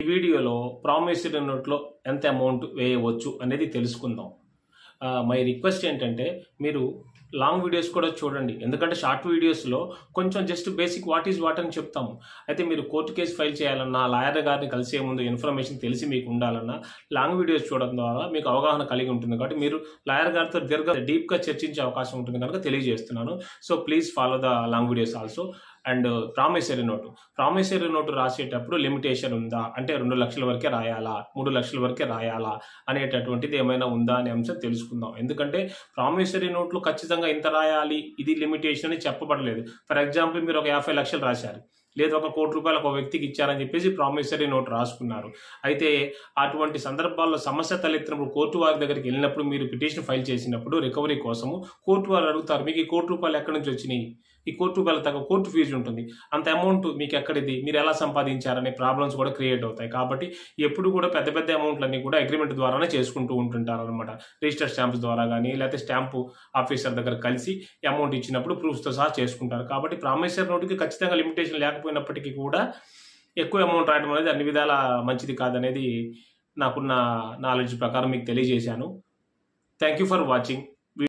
వీడియోలో ప్రామిసరీ నోట్లో ఎంత అమౌంట్ వేయవచ్చు అనేది తెలుసుకుందాం. మై రిక్వెస్ట్ ఏంటంటే మీరు లాంగ్ వీడియోస్ కూడా చూడండి. ఎందుకంటే షార్ట్ వీడియోస్లో కొంచెం just basic what is what అని చెప్తాము. అయితే మీరు కోర్టు కేసు ఫైల్ చేయాలన్నా, లాయర్ గారిని కలిసే ముందు ఇన్ఫర్మేషన్ తెలిసి మీకు ఉండాలన్నా లాంగ్ వీడియోస్ చూడడం ద్వారా మీకు అవగాహన కలిగి ఉంటుంది. కాబట్టి మీరు లాయర్ గారితో డీప్గా చర్చించే అవకాశం ఉంటుంది కనుక తెలియజేస్తున్నాను. So please follow the long videos also. And promissory note రాసేటప్పుడు లిమిటేషన్ ఉందా, అంటే 2 లక్షల వరకే రాయాలా, 3 లక్షల వరకే రాయాలా అనేటటువంటిది ఏమైనా ఉందా అనే అంశం తెలుసుకుందాం. ఎందుకంటే ప్రామిసరీ నోట్లు ఖచ్చితంగా ఇంత రాయాలి, ఇది లిమిటేషన్ అని చెప్పబడలేదు. ఫర్ ఎగ్జాంపుల్ మీరు ఒక 50 లక్షలు రాశారు, లేదా ఒక ₹1 కోటి ఒక వ్యక్తికి ఇచ్చారని చెప్పేసి ప్రామిసరీ నోట్ రాసుకున్నారు. అయితే అటువంటి సందర్భాల్లో సమస్య తలెత్తినప్పుడు కోర్టు వారి దగ్గరికి వెళ్ళినప్పుడు మీరు పిటిషన్ ఫైల్ చేసినప్పుడు రికవరీ కోసము కోర్టు వారు అడుగుతారు, మీకు ఈ ₹1 ఎక్కడి నుంచి వచ్చినాయి, ఈ ₹1 తగ్గ కోర్టు ఫీజు ఉంటుంది, అంత అమౌంట్ మీకు ఎక్కడిది, మీరు ఎలా సంపాదించారనే ప్రాబ్లమ్స్ కూడా క్రియేట్ అవుతాయి. కాబట్టి ఎప్పుడు కూడా పెద్ద పెద్ద అమౌంట్లన్నీ కూడా అగ్రిమెంట్ ద్వారానే చేసుకుంటూ ఉంటుంటారు అనమాట. రిజిస్టర్ స్టాంప్స్ ద్వారా కానీ, లేకపోతే స్టాంపు ఆఫీసర్ దగ్గర కలిసి అమౌంట్ ఇచ్చినప్పుడు ప్రూఫ్స్తో సహా చేసుకుంటారు. కాబట్టి ప్రామిసరీ నోటుకి ఖచ్చితంగా లిమిటేషన్ లేకపోయినప్పటికీ కూడా ఎక్కువ అమౌంట్ రాయడం అనేది అన్ని విధాల మంచిది కాదనేది నాకున్న నాలెడ్జ్ ప్రకారం మీకు తెలియజేశాను. Thank you for watching.